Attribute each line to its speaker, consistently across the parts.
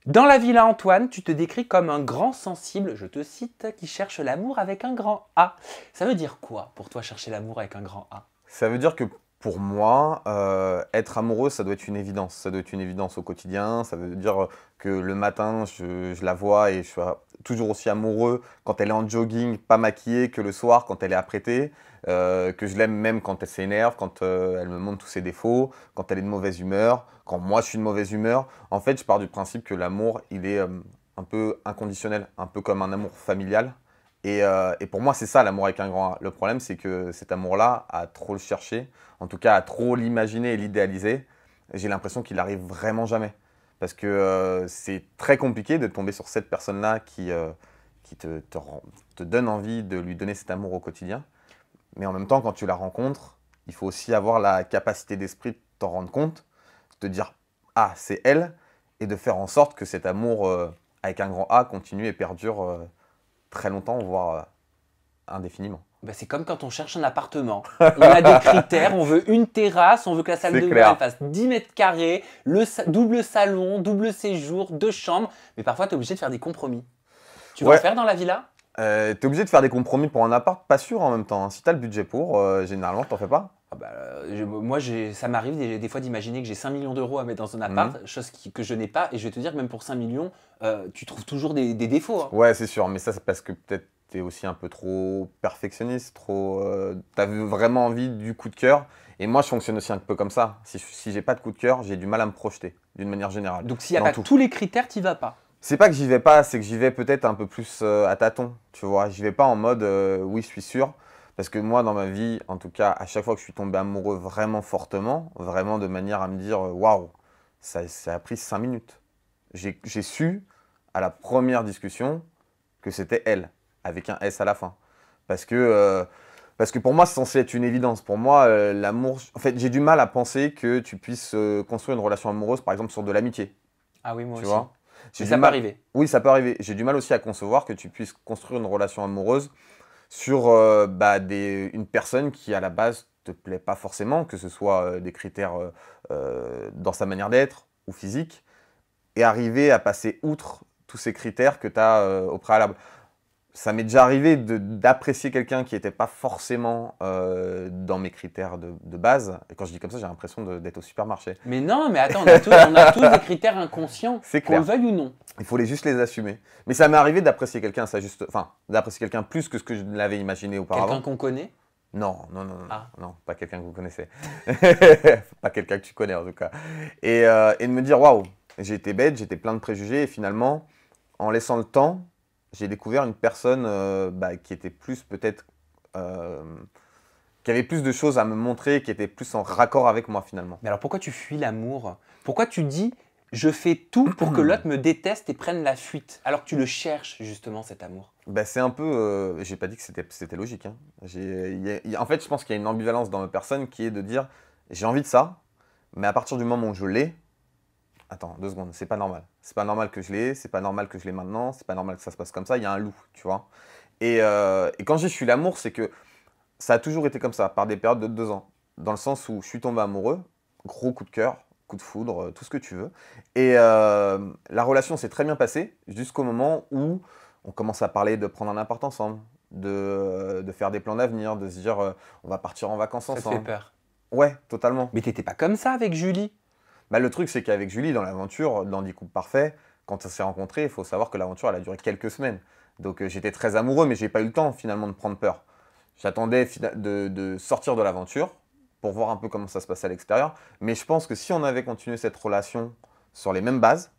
Speaker 1: Dans la Villa Antoine, tu te décris comme un grand sensible, je te cite, qui cherche l'amour avec un grand A. Ça veut dire quoi pour toi chercher l'amour avec un grand A?
Speaker 2: Ça veut dire que pour moi, être amoureux, ça doit être une évidence. Ça doit être une évidence au quotidien. Ça veut dire que le matin, je la vois et je suis toujours aussi amoureux quand elle est en jogging, pas maquillée, que le soir quand elle est apprêtée. Que je l'aime même quand elle s'énerve, quand elle me montre tous ses défauts, quand elle est de mauvaise humeur, quand moi je suis de mauvaise humeur. En fait, je pars du principe que l'amour, il est un peu inconditionnel, un peu comme un amour familial. Et pour moi, c'est ça l'amour avec un grand A. Le problème, c'est que cet amour-là, à trop le chercher, en tout cas à trop l'imaginer et l'idéaliser, j'ai l'impression qu'il arrive vraiment jamais. Parce que c'est très compliqué de tomber sur cette personne-là qui te donne envie de lui donner cet amour au quotidien. Mais en même temps, quand tu la rencontres, il faut aussi avoir la capacité d'esprit de t'en rendre compte, de te dire «Ah, c'est elle», et de faire en sorte que cet amour avec un grand A continue et perdure très longtemps, voire indéfiniment.
Speaker 1: Ben, c'est comme quand on cherche un appartement. On a des critères, on veut une terrasse, on veut que la salle
Speaker 2: C'est
Speaker 1: de bain elle
Speaker 2: clair.
Speaker 1: fasse 10 mètres carrés, double salon, double séjour, 2 chambres. Mais parfois, tu es obligé de faire des compromis. Tu vas en
Speaker 2: Ouais,
Speaker 1: faire dans la villa?
Speaker 2: t'es obligé de faire des compromis pour un appart, pas sûr en même temps, hein. Si t'as le budget pour, généralement, t'en fais pas.
Speaker 1: Ah bah, moi, ça m'arrive des fois d'imaginer que j'ai 5 millions d'euros à mettre dans un
Speaker 2: Mhm.
Speaker 1: appart, chose que je n'ai pas. Et je vais te dire que même pour 5 millions, tu trouves toujours des défauts, hein.
Speaker 2: Ouais, c'est sûr, mais ça, c'est parce que peut-être t'es aussi un peu trop perfectionniste, trop. T'as vraiment envie du coup de cœur. Et moi, je fonctionne aussi un peu comme ça. Si j'ai pas de coup de cœur, j'ai du mal à me projeter, d'une manière générale,
Speaker 1: Donc s'il n'y a
Speaker 2: dans
Speaker 1: pas
Speaker 2: tout.
Speaker 1: tous les critères, tu vas pas.
Speaker 2: C'est pas que j'y vais pas, c'est que j'y vais peut-être un peu plus à tâtons, tu vois. J'y vais pas en mode oui, je suis sûr. Parce que moi, dans ma vie, en tout cas, à chaque fois que je suis tombé amoureux vraiment fortement, vraiment de manière à me dire waouh, ça a pris 5 minutes. J'ai su à la première discussion que c'était elle, avec un S à la fin. Parce que, euh, parce que pour moi, c'est censé être une évidence. Pour moi, l'amour. En fait, j'ai du mal à penser que tu puisses construire une relation amoureuse, par exemple, sur de l'amitié.
Speaker 1: Ah oui, moi
Speaker 2: Tu
Speaker 1: aussi.
Speaker 2: vois? J'ai
Speaker 1: Mais
Speaker 2: du
Speaker 1: ça peut
Speaker 2: mal.
Speaker 1: arriver.
Speaker 2: Oui, ça peut arriver. J'ai du mal aussi à concevoir que tu puisses construire une relation amoureuse sur une personne qui, à la base, te plaît pas forcément, que ce soit des critères dans sa manière d'être ou physique, et arriver à passer outre tous ces critères que tu as au préalable. Ça m'est déjà arrivé d'apprécier quelqu'un qui n'était pas forcément dans mes critères de base. Et quand je dis comme ça, j'ai l'impression d'être au supermarché.
Speaker 1: Mais non, mais attends, on a tous des critères inconscients,
Speaker 2: C'est
Speaker 1: qu'on le
Speaker 2: clair.
Speaker 1: veuille ou non.
Speaker 2: Il faut juste les assumer. Mais ça m'est arrivé d'apprécier quelqu'un à sa juste, enfin, d'apprécier quelqu'un plus que ce que je l'avais imaginé
Speaker 1: Quelqu'un
Speaker 2: auparavant.
Speaker 1: qu'on connaît?
Speaker 2: Non, non, non, non,
Speaker 1: Ah.
Speaker 2: non, pas quelqu'un que vous connaissez. Pas quelqu'un que tu connais en tout cas. Et de me dire, waouh, j'ai été bête, j'étais plein de préjugés. Et finalement, en laissant le temps, j'ai découvert une personne qui était plus peut-être, euh, qui avait plus de choses à me montrer, qui était plus en raccord avec moi finalement.
Speaker 1: Mais alors pourquoi tu fuis l'amour? Pourquoi tu dis je fais tout pour que l'autre me déteste et prenne la fuite alors que tu le cherches justement cet amour?
Speaker 2: Bah, c'est un peu, j'ai pas dit que c'était logique, hein. En fait, je pense qu'il y a une ambivalence dans ma personne qui est de dire, j'ai envie de ça, mais à partir du moment où je l'ai, attends, 2 secondes, c'est pas normal. C'est pas normal que je l'ai, c'est pas normal que je l'ai maintenant, c'est pas normal que ça se passe comme ça, il y a un loup, tu vois. Et quand je suis l'amour, c'est que ça a toujours été comme ça, par des périodes de 2 ans. Dans le sens où je suis tombé amoureux, gros coup de cœur, coup de foudre, tout ce que tu veux. Et la relation s'est très bien passée jusqu'au moment où on commence à parler de prendre un appart ensemble, de faire des plans d'avenir, de se dire on va partir en vacances
Speaker 1: Ça te fait
Speaker 2: ensemble.
Speaker 1: peur.
Speaker 2: Ouais, totalement.
Speaker 1: Mais t'étais pas comme ça avec Julie.
Speaker 2: Bah, le truc, c'est qu'avec Julie, dans l'aventure, dans 10 couples parfaits, quand on s'est rencontrés, il faut savoir que l'aventure, elle a duré quelques semaines. Donc j'étais très amoureux, mais j'ai pas eu le temps finalement de prendre peur. J'attendais de sortir de l'aventure pour voir un peu comment ça se passait à l'extérieur. Mais je pense que si on avait continué cette relation sur les mêmes bases,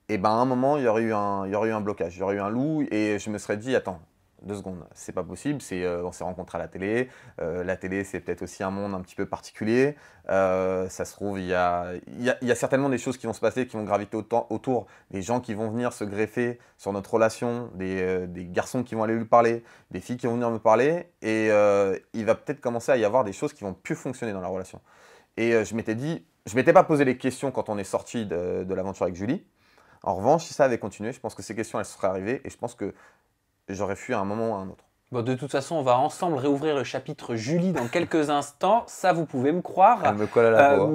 Speaker 2: et ben à un moment, il y aurait eu un blocage, il y aurait eu un loup, et je me serais dit, attends, 2 secondes, c'est pas possible, on s'est rencontrés à la télé c'est peut-être aussi un monde un petit peu particulier. Ça se trouve, il y a certainement des choses qui vont se passer, qui vont graviter autour, des gens qui vont venir se greffer sur notre relation, des garçons qui vont aller lui parler, des filles qui vont venir me parler, et il va peut-être commencer à y avoir des choses qui vont plus fonctionner dans la relation. Et je m'étais pas posé les questions quand on est sorti de l'aventure avec Julie. En revanche, si ça avait continué, je pense que ces questions, elles seraient arrivées, et je pense que j'aurais fui à un moment ou à un autre.
Speaker 1: Bon, de toute façon, on va ensemble réouvrir le chapitre Julie dans quelques instants. Ça, vous pouvez me
Speaker 2: Elle
Speaker 1: croire.
Speaker 2: me colle à la peau, hein.